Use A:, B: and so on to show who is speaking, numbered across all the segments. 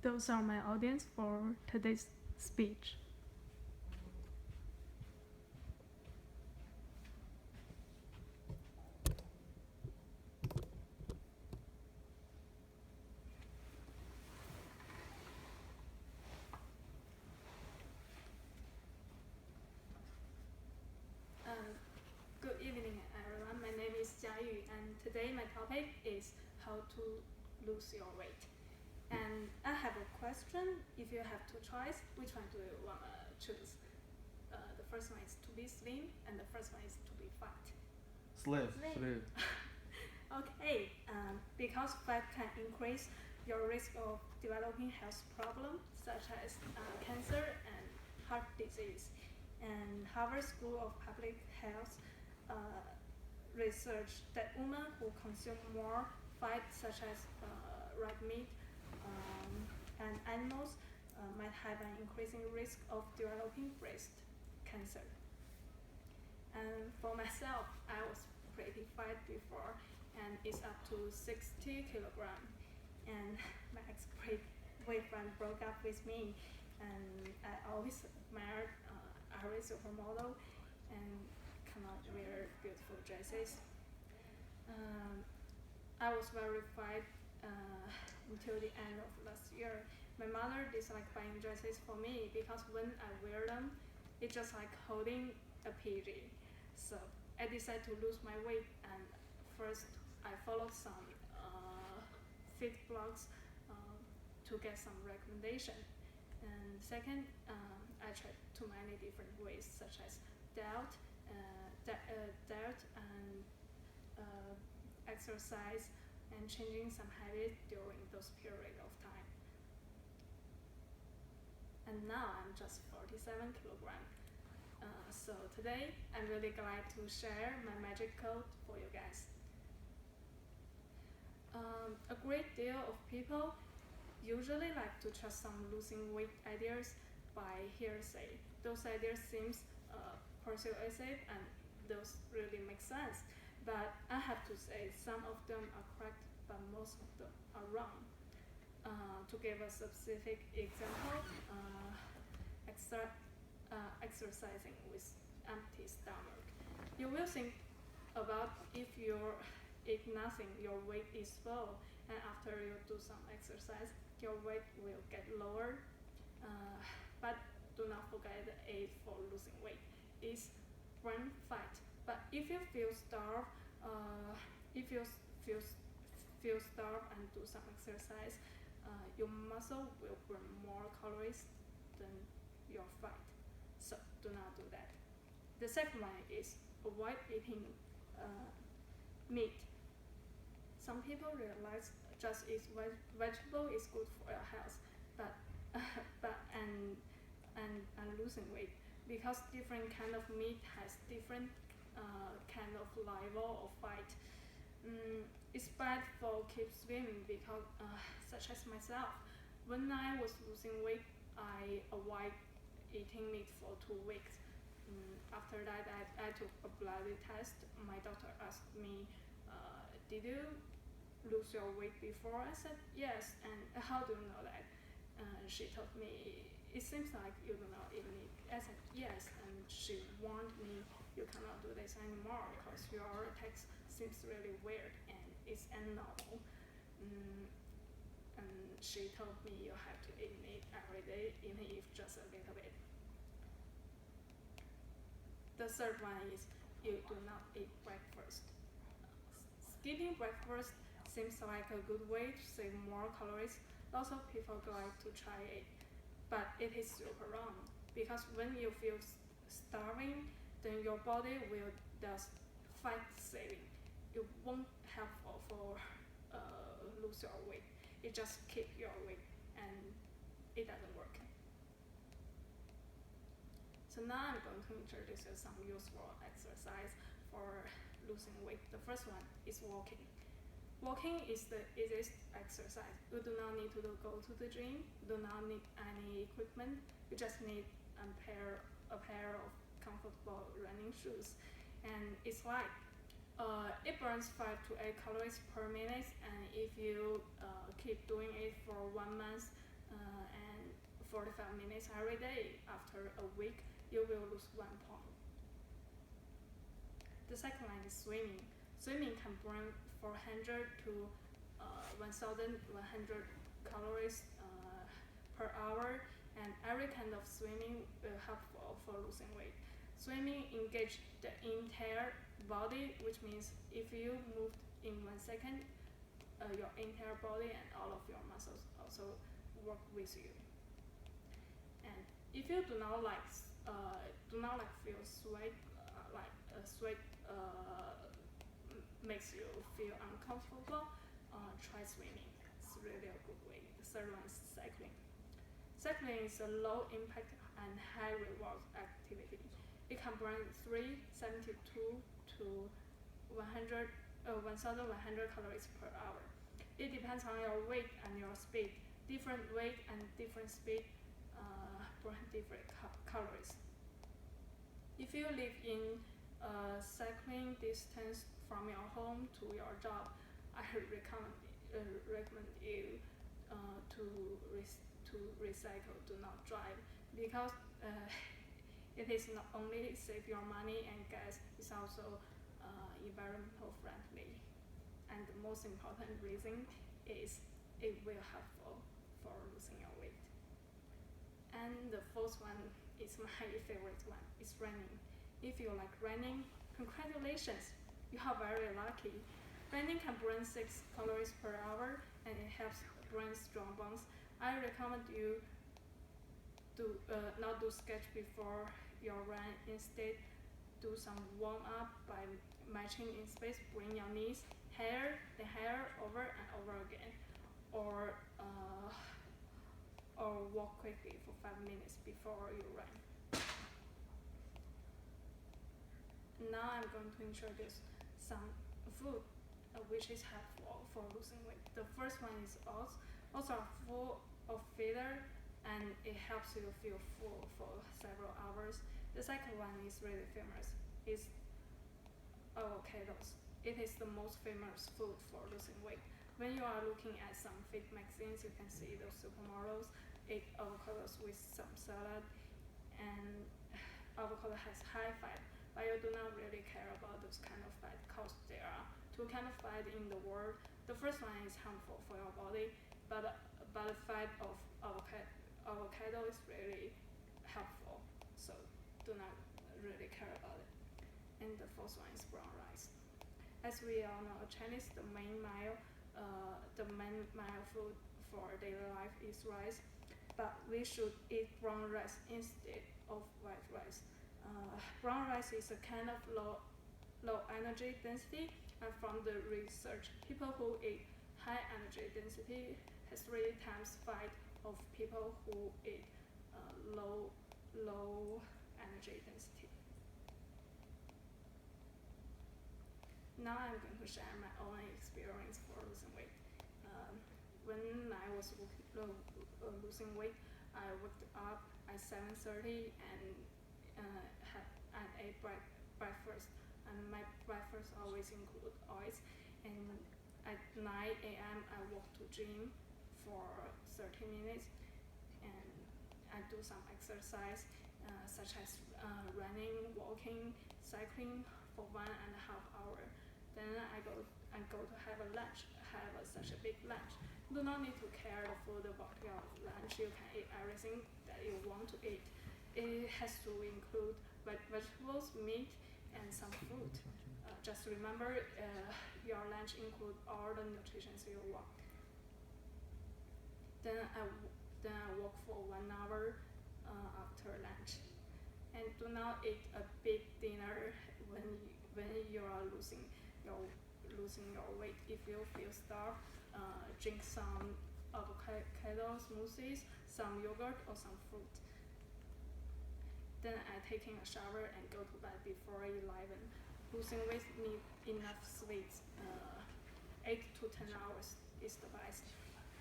A: those are my audience for today's speech. Good evening, everyone. My name is Jiayu, and today my topic is how to lose your weight. And I have a question. If you have two choices, which one do you want to choose? The first one is to be slim, and the first one is to be fat.
B: Slim.
A: Okay, because fat can increase your risk of developing health problems such as cancer and heart disease. And Harvard School of Public Health research that women who consume more fat, such as red meat and animals, might have an increasing risk of developing breast cancer. And for myself, I was pretty fat before, and it's up to 60 kilograms. And my ex-boyfriend broke up with me, and I always admired every supermodel and cannot wear beautiful dresses. I was very fat until the end of last year. My mother disliked buying dresses for me because when I wear them, it's just like holding a PG. So I decided to lose my weight, and first I followed some fit blogs to get some recommendation. And second, I tried too many different ways, such as diet and exercise, and changing some habits during those periods of time. And now I'm just 47 kilograms. So today I'm really glad to share my magic code for you guys. A great deal of people usually like to trust some losing weight ideas by hearsay. Those ideas seem persuasive and those really make sense. But I have to say some of them are correct, but most of them are wrong. To give a specific example, exercising with empty stomach. You will think about if you eat nothing, your weight is low, and after you do some exercise, your weight will get lower. But do not forget the aid for losing weight is burn fat. But if you feel starved, and do some exercise, your muscle will burn more calories than your fat. So do not do that. The second one is avoid eating meat. Some people realize just eat vegetable is good for your health, but losing weight, because different kind of meat has different kind of level of fat. It's bad for keep swimming because such as myself, when I was losing weight, I avoid eating meat for 2 weeks. After that, I took a blood test. My doctor asked me, did you lose your weight before? I said yes. And how do you know that? She told me, it seems like you do not eat meat. I said yes, and she warned me, you cannot do this anymore because your text seems really weird and it's abnormal. And she told me you have to eat meat every day, even if just a little bit. The third one is you do not eat breakfast. Skipping breakfast seems like a good way to save more calories. Lots of people like to try it, but it is super wrong, because when you feel starving, then your body will does fat saving. It won't helpful for lose your weight. It just keep your weight, and it doesn't work. So now I'm going to introduce you some useful exercise for losing weight. The first one is walking. Walking is the easiest exercise. You do not need to go to the gym, do not need any equipment. You just need a pair of comfortable running shoes. And it's like it burns 5 to 8 calories per minute, and if you keep doing it for 1 month, and 45 minutes every day. After a week, you will lose 1 pound. The second one is swimming. Swimming can burn 400 to 1,100 calories per hour, and every kind of swimming will help for losing weight. Swimming engages the entire body, which means if you move in 1 second, your entire body and all of your muscles also work with you. And if you do not like feel sweat, sweat makes you feel uncomfortable, try swimming. It's really a good way. The third one is cycling. Cycling is a low impact and high reward activity. It can burn 372 to 1,100 calories per hour. It depends on your weight and your speed. Different weight and different speed burn different calories. If you live in a cycling distance from your home to your job, I recommend you to recycle, do not drive, because it is not only save your money and gas, it's also environmental friendly. And the most important reason is it will helpful for losing your weight. And the fourth one is my favorite one, it's running. If you like running, congratulations, you are very lucky. Running can burn 6 calories per hour and it helps burn strong bones. I recommend you not do sketch before your run. Instead, do some warm up by matching in space. Bring your knees higher, then higher, over and over again, or walk quickly for 5 minutes before you run. Now I'm going to introduce some food which is helpful for losing weight. The first one is oats. Oats are full of fiber and it helps you feel full for several hours. The second one is really famous. It's avocados. It is the most famous food for losing weight. When you are looking at some fit magazines, you can see those supermodels eat avocados with some salad, and avocado has high fat, but you do not really care about those kind of fat because there are two kind of fat in the world. The first one is harmful for your body, but the fat of avocado is really helpful, so do not really care about it. And the fourth one is brown rice. As we all know, Chinese the main meal food for daily life is rice, but we should eat brown rice instead of white rice. Brown rice is a kind of low energy density, and from the research, people who eat high energy density has 3 times fight of people who eat low energy density. Now I'm going to share my own experience for losing weight. When I was losing weight, I woke up at 7:30 and ate breakfast. And my breakfast always include oils. And at 9 a.m. I walk to gym for 30 minutes, and I do some exercise such as running, walking, cycling for 1.5 hours. Then I go to have a lunch. Such a big lunch. Do not need to care the food about your lunch. You can eat everything that you want to eat. It has to include vegetables, meat, and some fruit. Just remember, your lunch include all the nutrition you want. Then I walk for 1 hour after lunch, and do not eat a big dinner when you are losing your weight. If you feel starved, drink some avocado smoothies, some yogurt, or some fruit. Then I taking a shower and go to bed before 11. Losing weight need enough sleep. 8 to 10 hours is the best.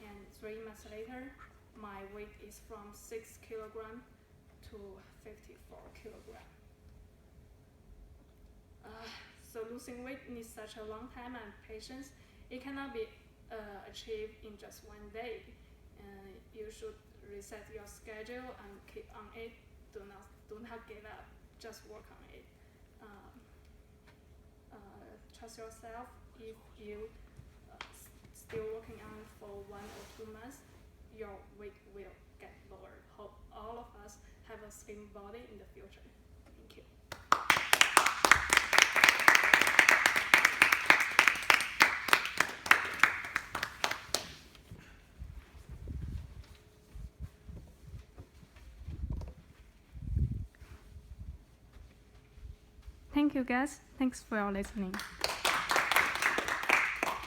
A: And 3 months later, my weight is from 6 kilogram to 54 kilogram. So losing weight needs such a long time and patience. It cannot be achieved in just 1 day. You should reset your schedule and keep on it. Do not give up. Just work on it. Trust yourself. If you still working on it for 1 or 2 months, your weight will get lower. Hope all of us have a slim body in the future. Thank you. Thank you guys. Thanks for listening.